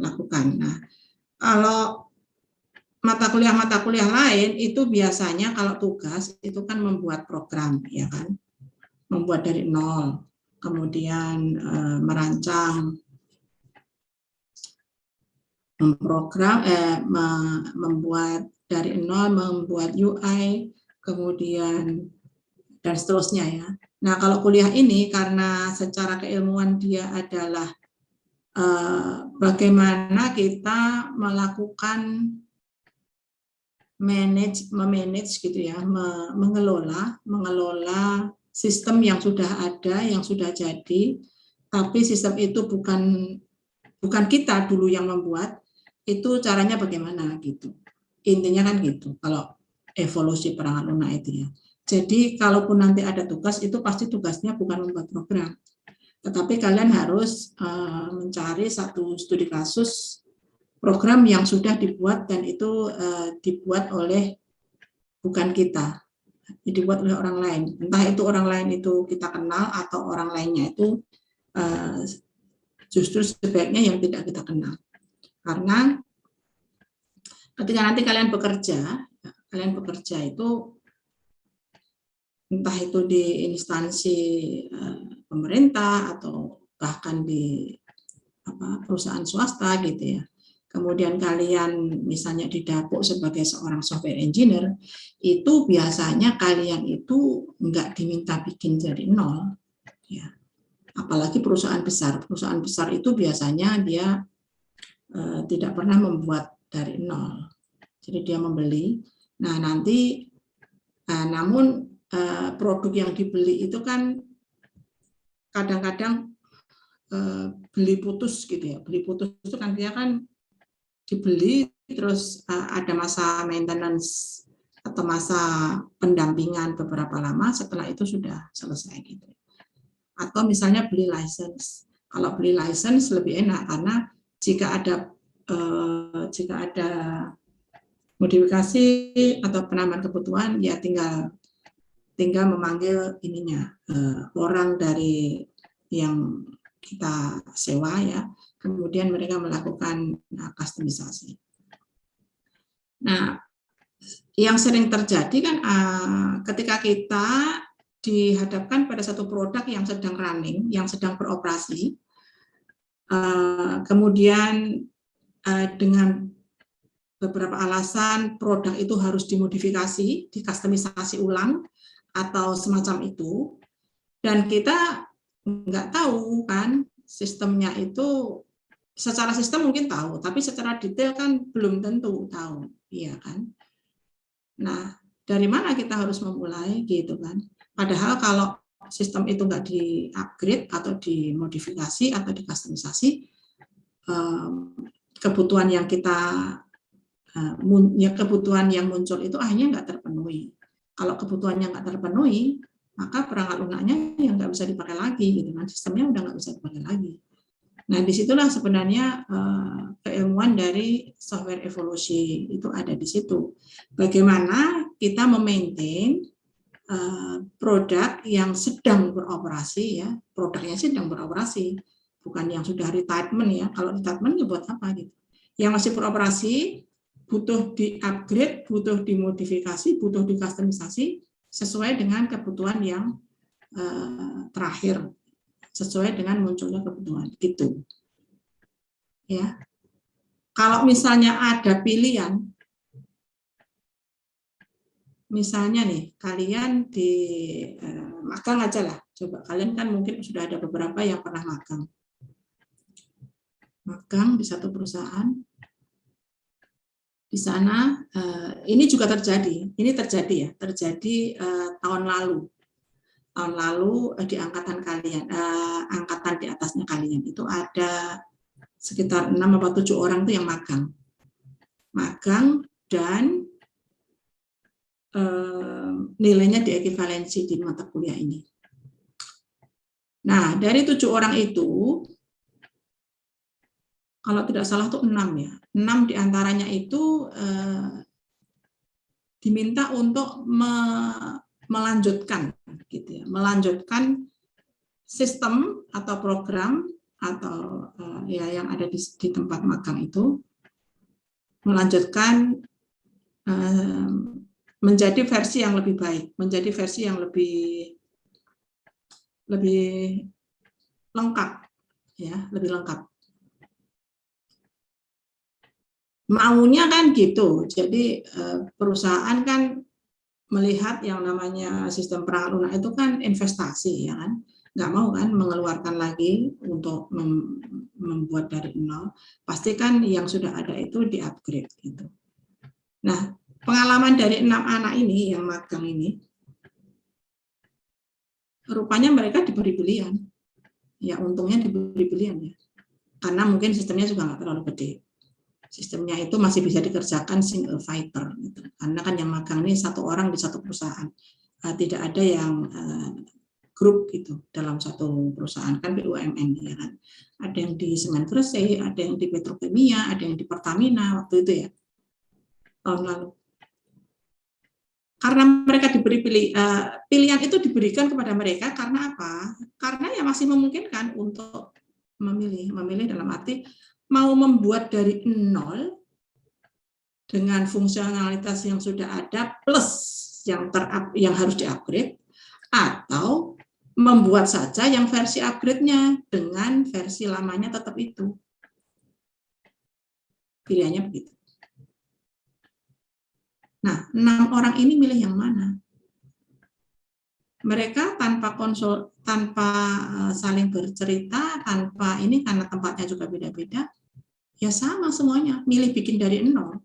lakukan. Nah, kalau mata kuliah lain itu biasanya kalau tugas itu kan membuat program, ya kan, membuat dari nol, kemudian merancang, memprogram, membuat dari nol, membuat UI, kemudian dan seterusnya ya. Nah, kalau kuliah ini karena secara keilmuan dia adalah bagaimana kita melakukan memanage gitu ya, mengelola sistem yang sudah ada, yang sudah jadi, tapi sistem itu bukan kita dulu yang membuat, itu caranya bagaimana gitu. Intinya kan gitu, kalau evolusi perangkat lunak itu ya. Jadi kalaupun nanti ada tugas, itu pasti tugasnya bukan membuat program, tetapi kalian harus mencari satu studi kasus program yang sudah dibuat dan itu dibuat oleh bukan kita, dibuat oleh orang lain. Entah itu orang lain itu kita kenal atau orang lainnya itu justru sebaiknya yang tidak kita kenal. Karena ketika nanti kalian bekerja itu entah itu di instansi pemerintah atau bahkan di perusahaan swasta gitu ya. Kemudian kalian misalnya didapuk sebagai seorang software engineer, itu biasanya kalian itu nggak diminta bikin dari nol, ya. Apalagi perusahaan besar. Perusahaan besar itu biasanya dia tidak pernah membuat dari nol. Jadi dia membeli. Nah nanti, namun produk yang dibeli itu kan kadang-kadang beli putus gitu ya. Beli putus itu kan dia kan dibeli terus ada masa maintenance atau masa pendampingan beberapa lama, setelah itu sudah selesai gitu. Atau misalnya beli license. Kalau beli license lebih enak karena jika ada modifikasi atau penambahan kebutuhan ya tinggal memanggil orang dari yang kita sewa ya, kemudian mereka melakukan customisasi. Nah, yang sering terjadi kan ketika kita dihadapkan pada satu produk yang sedang running, yang sedang beroperasi, kemudian dengan beberapa alasan produk itu harus dimodifikasi, dikustomisasi ulang atau semacam itu, dan kita nggak tahu kan sistemnya itu. Secara sistem mungkin tahu, tapi secara detail kan belum tentu tahu, iya kan? Nah, dari mana kita harus memulai gitu kan? Padahal kalau sistem itu nggak di-upgrade atau dimodifikasi atau dikustomisasi, kebutuhan yang kebutuhan yang muncul itu akhirnya nggak terpenuhi. Kalau kebutuhannya nggak terpenuhi, maka perangkat lunaknya yang nggak bisa dipakai lagi, gitu kan? Sistemnya udah nggak bisa dipakai lagi. Nah, disitulah sebenarnya keilmuan dari software evolusi itu ada di situ. Bagaimana kita memaintain produk yang sedang beroperasi, ya, produknya sedang beroperasi, bukan yang sudah retirement ya. Kalau retirement ya buat apa gitu? Yang masih beroperasi butuh di-upgrade, butuh dimodifikasi, butuh dikustomisasi sesuai dengan kebutuhan yang terakhir, sesuai dengan munculnya kebutuhan gitu ya. Kalau misalnya ada pilihan, misalnya nih kalian di magang aja lah, coba kalian kan mungkin sudah ada beberapa yang pernah magang di satu perusahaan. Di sana ini juga terjadi tahun lalu di angkatan kalian, angkatan di atasnya kalian itu ada sekitar 6 atau 7 orang tuh yang magang dan nilainya diekivalensi di mata kuliah ini. Nah, dari 7 orang itu, kalau tidak salah tuh 6 ya, 6 diantaranya itu diminta untuk melanjutkan gitu ya, melanjutkan sistem atau program atau ya yang ada di tempat magang itu melanjutkan menjadi versi yang lebih baik, menjadi versi yang lebih lengkap, ya, lebih lengkap. Maunya kan gitu. Jadi perusahaan kan melihat yang namanya sistem perangkat lunak itu kan investasi, ya kan, nggak mau kan mengeluarkan lagi untuk membuat dari nol. Pasti kan yang sudah ada itu di-upgrade gitu. Nah, pengalaman dari 6 anak ini yang magang ini, rupanya mereka diberi pilihan. Ya untungnya diberi pilihan ya, karena mungkin sistemnya juga nggak terlalu gede. Sistemnya itu masih bisa dikerjakan single fighter gitu. Karena kan yang magang ini 1 orang di 1 perusahaan, tidak ada yang grup gitu dalam 1 perusahaan, kan BUMN ya kan. Ada yang di Semen Gresik, ada yang di Petrokimia, ada yang di Pertamina waktu itu ya, tahun lalu. Karena mereka diberi pilihan itu diberikan kepada mereka karena apa? Karena ya masih memungkinkan untuk memilih dalam arti mau membuat dari nol dengan fungsionalitas yang sudah ada plus yang harus di-upgrade, atau membuat saja yang versi upgrade-nya dengan versi lamanya tetap itu. Pilihannya begitu. Nah, 6 orang ini milih yang mana? Mereka tanpa saling bercerita, tanpa ini karena tempatnya juga beda-beda, ya sama semuanya, milih bikin dari nol.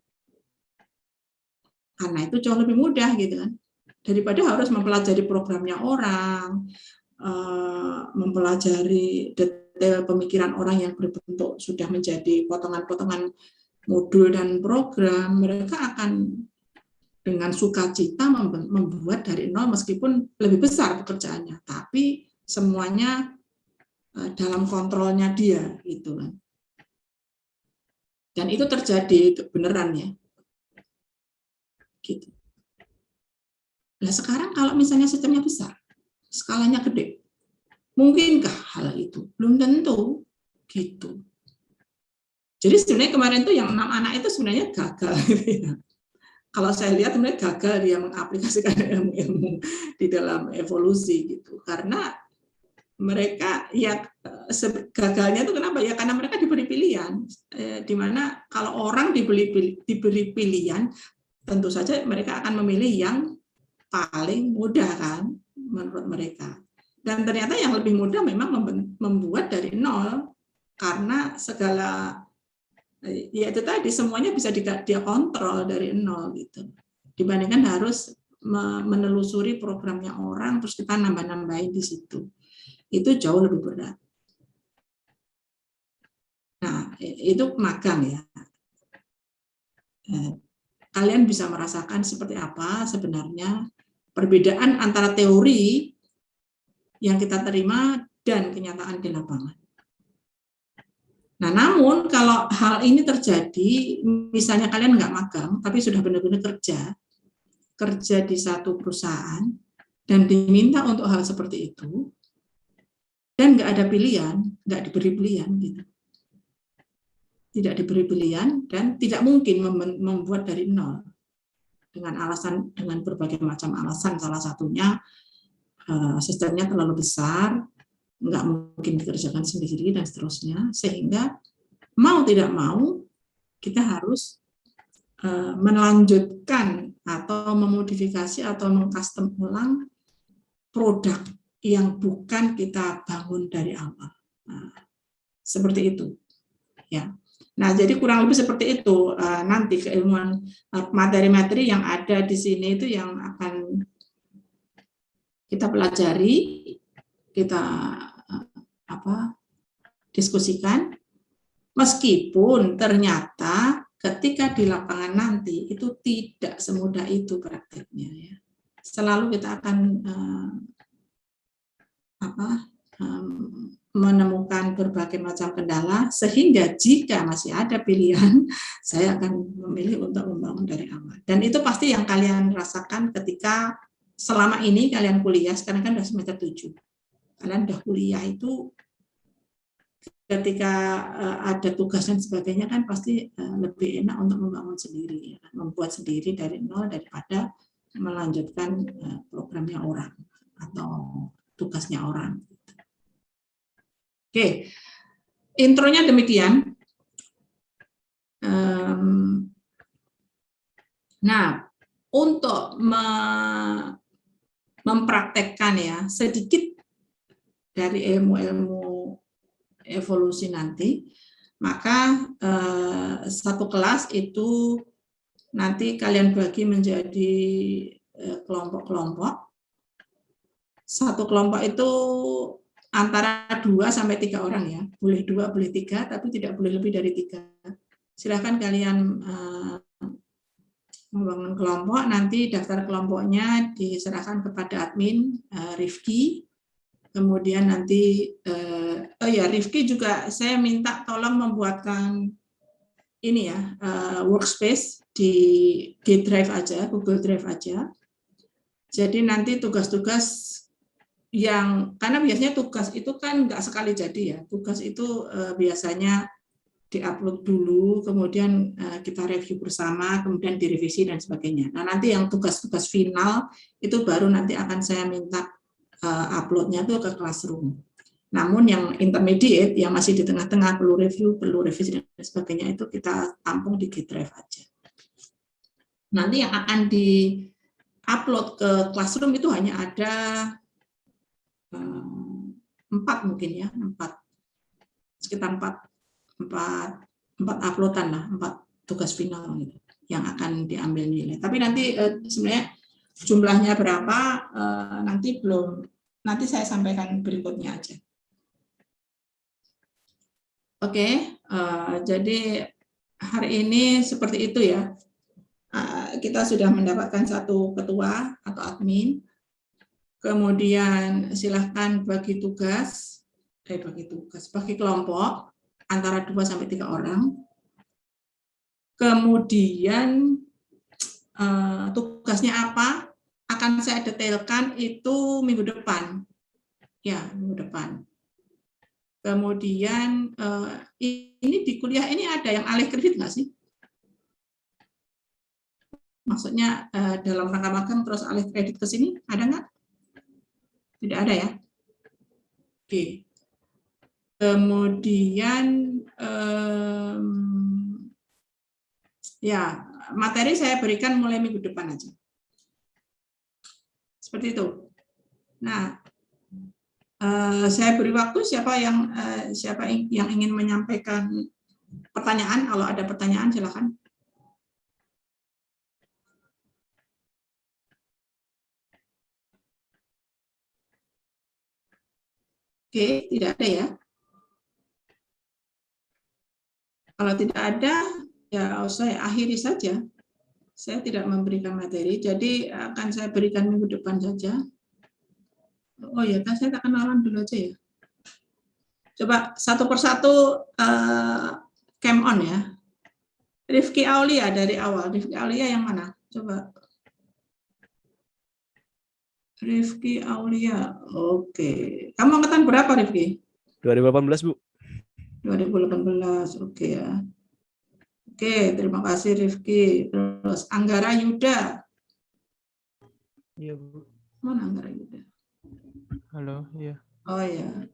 Karena itu jauh lebih mudah gitu kan, daripada harus mempelajari programnya orang, mempelajari detail pemikiran orang yang berbentuk sudah menjadi potongan-potongan modul dan program. Mereka akan dengan sukacita membuat dari nol meskipun lebih besar pekerjaannya, tapi semuanya dalam kontrolnya dia gitu kan. Dan itu terjadi beneran ya. Gitu. Nah, sekarang kalau misalnya sistemnya besar, skalanya gede, mungkinkah hal itu? Belum tentu gitu. Jadi sebenarnya kemarin tuh yang 6 anak itu sebenarnya gagal gitu ya. Kalau saya lihat mereka gagal dia mengaplikasikan ilmu di dalam evolusi gitu, karena mereka ya gagalnya itu kenapa ya, karena mereka diberi pilihan, di mana kalau orang diberi pilihan tentu saja mereka akan memilih yang paling mudah kan menurut mereka, dan ternyata yang lebih mudah memang membuat dari nol, karena segala ya itu tadi semuanya bisa dia kontrol dari nol gitu, dibandingkan harus menelusuri programnya orang terus kita nambah-nambahin di situ, itu jauh lebih berat. Nah itu magang ya, kalian bisa merasakan seperti apa sebenarnya perbedaan antara teori yang kita terima dan kenyataan di lapangan. Nah, namun kalau hal ini terjadi, misalnya kalian nggak magang, tapi sudah benar-benar kerja di 1 perusahaan, dan diminta untuk hal seperti itu, dan nggak ada pilihan, nggak diberi pilihan, gitu. Tidak diberi pilihan, dan tidak mungkin membuat dari nol, dengan berbagai macam alasan, salah satunya sistemnya terlalu besar, nggak mungkin dikerjakan sendiri, dan seterusnya, sehingga mau tidak mau kita harus melanjutkan atau memodifikasi atau mengcustom ulang produk yang bukan kita bangun dari awal. Nah, seperti itu ya. Nah, jadi kurang lebih seperti itu nanti keilmuan materi-materi yang ada di sini itu yang akan kita pelajari, kita diskusikan, meskipun ternyata ketika di lapangan nanti itu tidak semudah itu prakteknya ya. Selalu kita akan menemukan berbagai macam kendala, sehingga jika masih ada pilihan, saya akan memilih untuk membangun dari awal. Dan itu pasti yang kalian rasakan ketika selama ini kalian kuliah, sekarang kan sudah semester 7. Kalian sudah kuliah itu ketika ada tugas dan sebagainya kan pasti lebih enak untuk membangun sendiri, membuat sendiri dari nol daripada melanjutkan programnya orang atau tugasnya orang. Oke, intronya demikian. Nah, untuk mempraktekkan ya sedikit dari ilmu-ilmu evolusi nanti, maka satu kelas itu nanti kalian bagi menjadi kelompok-kelompok. Satu kelompok itu antara 2 sampai 3 orang ya, boleh 2, boleh 3, tapi tidak boleh lebih dari 3. Silahkan kalian membangun kelompok, nanti daftar kelompoknya diserahkan kepada admin Rifki. Kemudian nanti, oh ya Rifki juga saya minta tolong membuatkan ini ya, workspace di G Drive aja, Google Drive aja. Jadi nanti tugas-tugas yang, karena biasanya tugas itu kan nggak sekali jadi ya, tugas itu biasanya diupload dulu, kemudian kita review bersama, kemudian direvisi dan sebagainya. Nah nanti yang tugas-tugas final itu baru nanti akan saya minta uploadnya tuh ke Classroom. Namun yang intermediate, yang masih di tengah-tengah perlu review, perlu revisi dan sebagainya itu kita tampung di G Drive aja. Nanti yang akan di-upload ke Classroom itu hanya ada 4 mungkin ya, 4, sekitar 4 uploadan lah, 4 tugas final gitu, yang akan diambil nilai. Tapi nanti sebenarnya jumlahnya berapa nanti belum, nanti saya sampaikan berikutnya aja. Oke, jadi hari ini seperti itu ya. Kita sudah mendapatkan satu ketua atau admin. Kemudian silahkan bagi kelompok antara 2 sampai 3 orang. Kemudian tugasnya apa? Akan saya detailkan itu minggu depan. Ya, minggu depan. Kemudian ini di kuliah ini ada yang alih kredit nggak sih? Maksudnya dalam rangka magang terus alih kredit ke sini, ada nggak? Tidak ada ya? Oke. Kemudian ya materi saya berikan mulai minggu depan aja. Seperti itu. Nah, saya beri waktu siapa yang ingin menyampaikan pertanyaan. Kalau ada pertanyaan silakan. Oke, tidak ada ya. Kalau tidak ada, ya saya akhiri saja. Saya tidak memberikan materi, jadi akan saya berikan minggu depan saja. Oh ya, saya tak kenalan dulu aja ya. Coba satu persatu cam on ya. Rifki Aulia dari awal. Rifki Aulia yang mana? Coba. Rifki Aulia. Oke. Kamu angkatan berapa, Rifki? 2018, Bu. 2018. Oke ya. Oke, terima kasih Rifki. Terus Anggara Yuda. Iya, Bu. Mana Anggara Yuda? Halo, iya. Oh ya.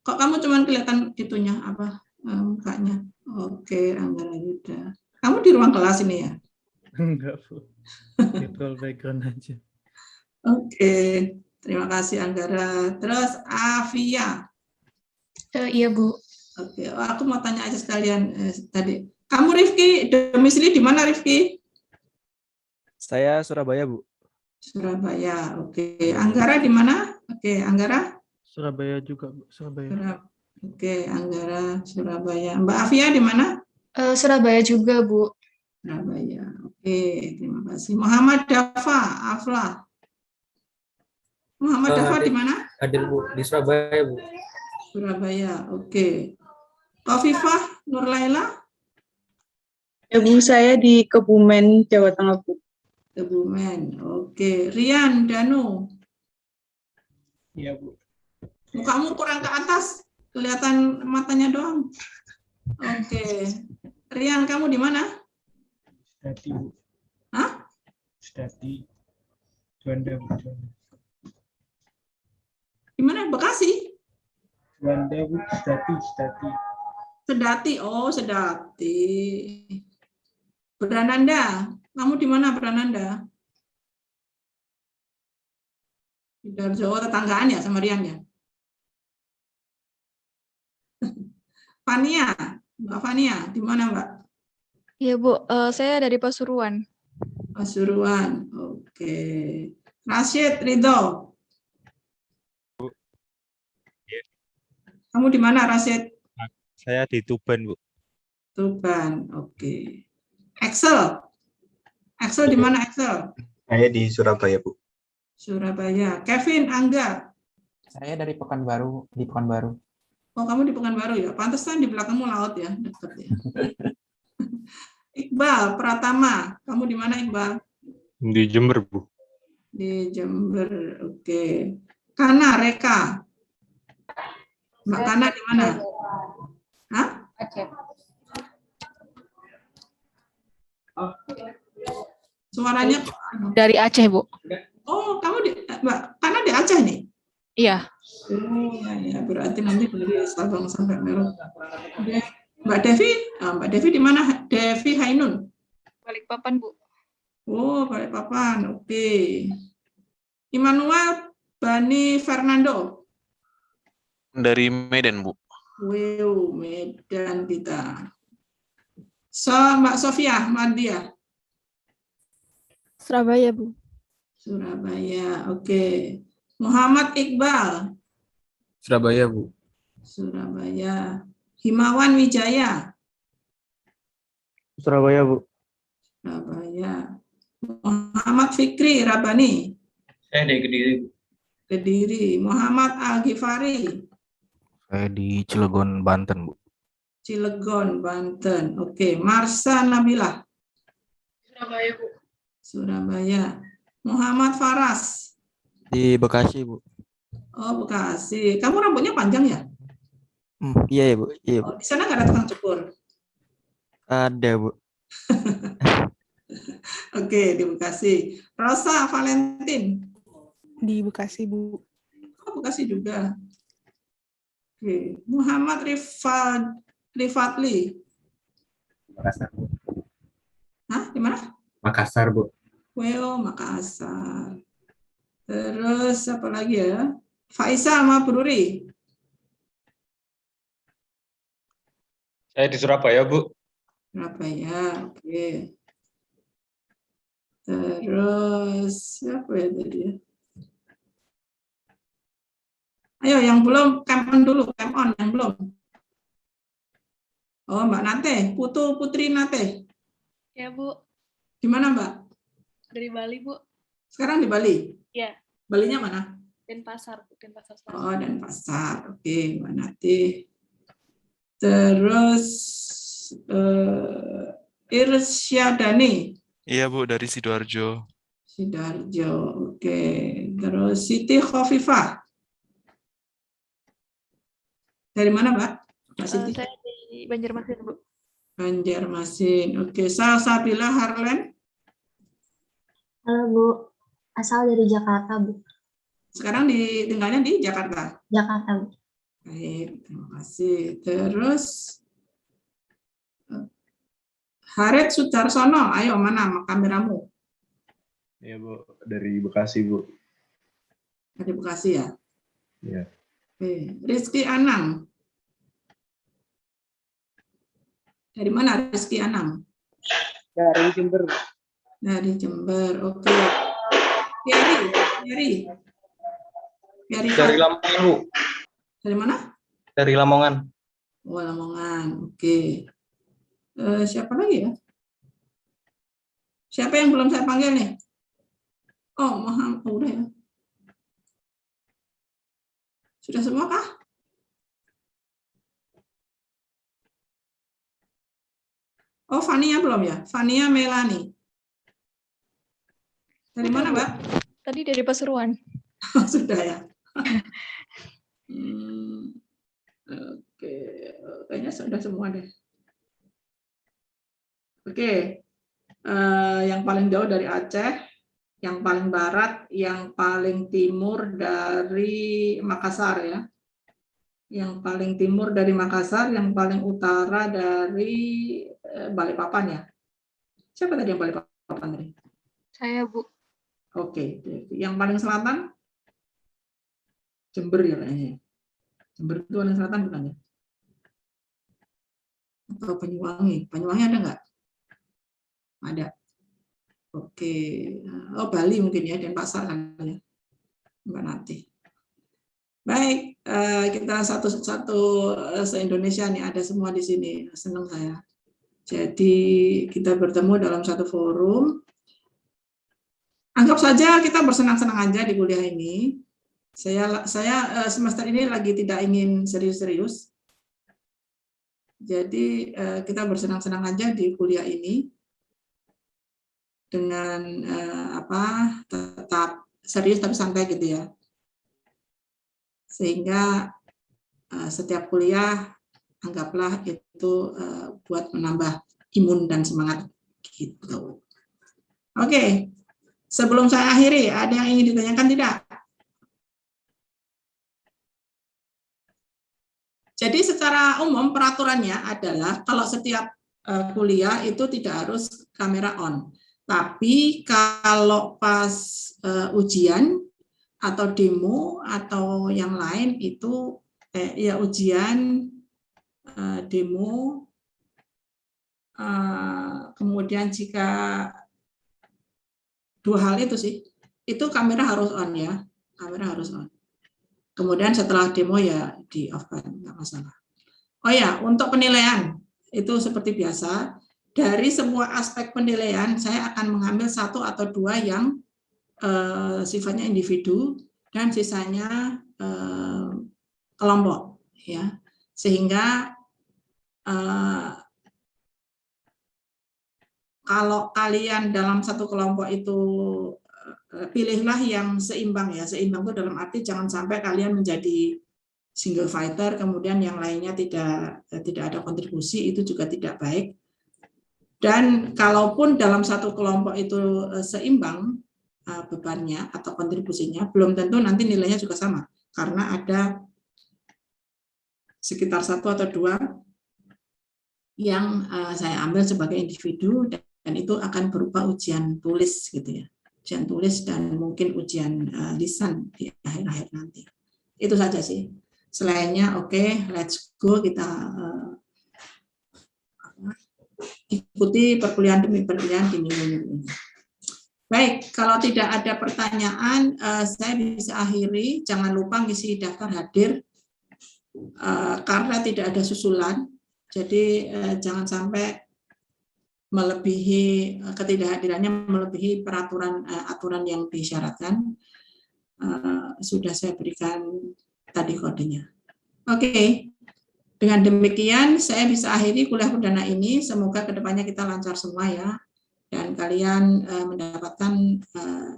Kok kamu cuma kelihatan itunya apa mukanya? Oke, Anggara Yuda. Kamu di ruang kelas ini ya? Enggak, Bu. Virtual background aja. Oke, terima kasih Anggara. Terus Afia. Iya, Bu. Oke, aku mau tanya aja sekalian tadi. Kamu Rifki, domisili di mana Rifki? Saya Surabaya, Bu. Surabaya. Oke, Anggara di mana? Oke, Anggara? Surabaya juga, Bu. Surabaya. Oke, Anggara Surabaya. Mbak Afia di mana? Surabaya juga, Bu. Surabaya. Oke, terima kasih. Muhammad Dafa, Afla. Muhammad Dafa di mana? Hadir, Bu, di Surabaya, Bu. Surabaya. Oke. Kofifah Nurlaila? Ya, Bu, saya di Kebumen, Jawa Tengah, Bu. Kebumen. Oke. Rian Danu. Iya, Bu. Mukamu kurang ke atas. Kelihatan matanya doang. Oke. Rian, kamu di mana? Stati, Bu. Hah? Stati. Juanda, Bu. Juanda. Di mana? Bekasi? Juanda, Bu. Stati, Stati. Sedati. Oh, Sedati. Berananda. Kamu di mana, Berananda? Di Jawa tetanggaan ya sama Rian ya? Fania. Mbak Fania, di mana, Mbak? Iya, Bu. Saya dari Pasuruan. Pasuruan. Oke. Rashid Ridho. Kamu di mana, Rashid? Saya di Tuban, Bu. Tuban. Oke. Excel. Excel di mana, Excel? Saya di Surabaya, Bu. Surabaya. Kevin, Angga. Saya dari Pekanbaru, di Pekanbaru. Oh, kamu di Pekanbaru ya? Pantesan di belakangmu laut ya, deket ya. Iqbal, Pratama. Kamu di mana, Iqbal? Di Jember, Bu. Di Jember. Oke. Kana, Reka. Mbak Kana di mana? Hah? Aceh. Suaranya Dari Aceh, Bu. oh, kamu di Mbak Kana di Aceh nih? Iya. Oh, ya, berarti nanti dari Sabang sampai Merauke. Mbak Devi, Mbak Devi di mana? Devi Hainun. Balikpapan, Bu. Oh, Balikpapan. Oke. Immanuel Bani Fernando. Dari Medan, Bu. Wow, Medan kita. Mbak Sofia Mardia. Surabaya, Bu. Surabaya. Oke. Muhammad Iqbal. Surabaya, Bu. Surabaya. Himawan Wijaya. Surabaya, Bu. Surabaya. Muhammad Fikri Rabani. Saya dari Kediri, Bu. Kediri. Muhammad Al-Ghifari. Saya di Cilegon, Banten, Bu. Cilegon, Banten. Oke. Marsa Nabila. Surabaya, Bu. Surabaya. Muhammad Faras. Di Bekasi, Bu. Oh, Bekasi. Kamu rambutnya panjang ya? Iya ya, Bu. Iya, Bu. Oh, di sana nggak ada tukang cukur? Ada, Bu. Oke, di Bekasi. Rosa Valentin. Di Bekasi, Bu. Oh, Bekasi juga. Oke. Muhammad Rifatli. Makassar, Bu. Hah? Di mana? Makassar, Bu. Weo, Makassar. Terus apa lagi ya? Faisal Mabruri. Saya di Surabaya, Bu. Surabaya, oke. Terus siapa ya tadi ya? Ayo yang belum camp on dulu, camp on yang belum. Oh, Mbak Nate, Putri Nate. Ya, Bu. Di mana, Mbak? Dari Bali, Bu. Sekarang di Bali? Iya. Balinya mana? Denpasar, Bu. Denpasar. Oh, Denpasar. Oke, Mbak Nate. Terus Irsyadani. Iya, Bu, dari Sidoarjo. Sidoarjo, oke. Terus Siti Khofifah. Dari mana, Mbak? Mbak Siti? Saya di Banjarmasin, Bu. Banjarmasin, oke. Salsabila Harlen. Halo, Bu. Asal dari Jakarta, Bu. Sekarang tinggalnya di Jakarta? Jakarta, Bu. Baik, terima kasih. Terus Haret Sudarsono, ayo mana kameramu? Iya, Bu. Dari Bekasi, Bu. Dari Bekasi ya? Iya. Oke. Rizky Anang. Dari mana Rizky Anang? Dari Jember. Dari Jember, oke. Yari. Dari Lamongan, Bu. Dari mana? Dari Lamongan. Oh, Lamongan, oke. Siapa lagi ya? Siapa yang belum saya panggil nih? Oh, Muhammad, udah ya. Sudah semua kah? Oh, Fania belum ya? Fania Melani. Dari mana, Mbak? Tadi dari Pasuruan. Oh, sudah ya. Oke, kayaknya sudah semua deh. Oke, yang paling jauh dari Aceh, yang paling barat, yang paling timur dari Makassar ya. Yang paling timur dari Makassar, yang paling utara dari Balikpapan ya. Siapa tadi yang Balikpapan tadi? Saya, Bu. Oke, yang paling selatan Jember ya kayaknya. Jember itu paling selatan bukan ya? Atau Banyuwangi? Banyuwangi ada nggak? Ada. Oke. Oh, Bali mungkin ya, Denpasar kan ya. Mbak Nati. Baik, kita satu-satu se-Indonesia nih, ada semua di sini. Senang saya. Jadi kita bertemu dalam satu forum. Anggap saja kita bersenang-senang aja di kuliah ini. Saya semester ini lagi tidak ingin serius-serius. Jadi kita bersenang-senang aja di kuliah ini dengan tetap serius tapi santai gitu ya. Sehingga setiap kuliah anggaplah itu buat menambah imun dan semangat gitu. Oke. Sebelum saya akhiri, ada yang ingin ditanyakan tidak? Jadi secara umum peraturannya adalah kalau setiap kuliah itu tidak harus kamera on. Tapi kalau pas ujian atau demo atau yang lain itu ya ujian, demo, kemudian jika dua hal itu sih, itu kamera harus on ya, kamera harus on. Kemudian setelah demo ya di off kan, nggak masalah. Oh ya, untuk penilaian itu seperti biasa, dari semua aspek penilaian saya akan mengambil satu atau dua yang sifatnya individu dan sisanya kelompok, ya, sehingga kalau kalian dalam satu kelompok itu pilihlah yang seimbang ya. Seimbang itu dalam arti jangan sampai kalian menjadi single fighter, kemudian yang lainnya tidak ada kontribusi, itu juga tidak baik. Dan kalaupun dalam satu kelompok itu seimbang bebannya atau kontribusinya, belum tentu nanti nilainya juga sama, karena ada sekitar satu atau dua yang saya ambil sebagai individu, dan itu akan berupa ujian tulis gitu ya. Ujian tulis dan mungkin ujian lisan di akhir-akhir nanti. Itu saja sih. Selainnya oke, let's go, kita ikuti perkuliahan demi perkuliahan di minggu-minggu ini. Baik, kalau tidak ada pertanyaan, saya bisa akhiri. Jangan lupa ngisi daftar hadir karena tidak ada susulan. Jadi jangan sampai melebihi ketidakhadirannya melebihi peraturan aturan yang disyaratkan. Sudah saya berikan tadi kodenya. Oke. Dengan demikian saya bisa akhiri kuliah perdana ini. Semoga kedepannya kita lancar semua ya, dan kalian mendapatkan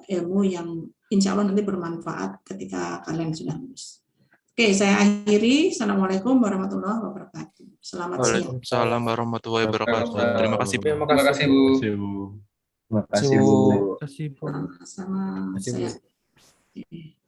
ilmu yang insya Allah nanti bermanfaat ketika kalian sudah lulus. Oke, saya akhiri. Assalamualaikum warahmatullahi wabarakatuh. Selamat siang. Waalaikumsalam warahmatullahi wabarakatuh. Terima kasih, Bu. Terima kasih, Bu. Terima kasih, Bu. Terima kasih, Bu. Sama-sama. Terima kasih, Bu. Saya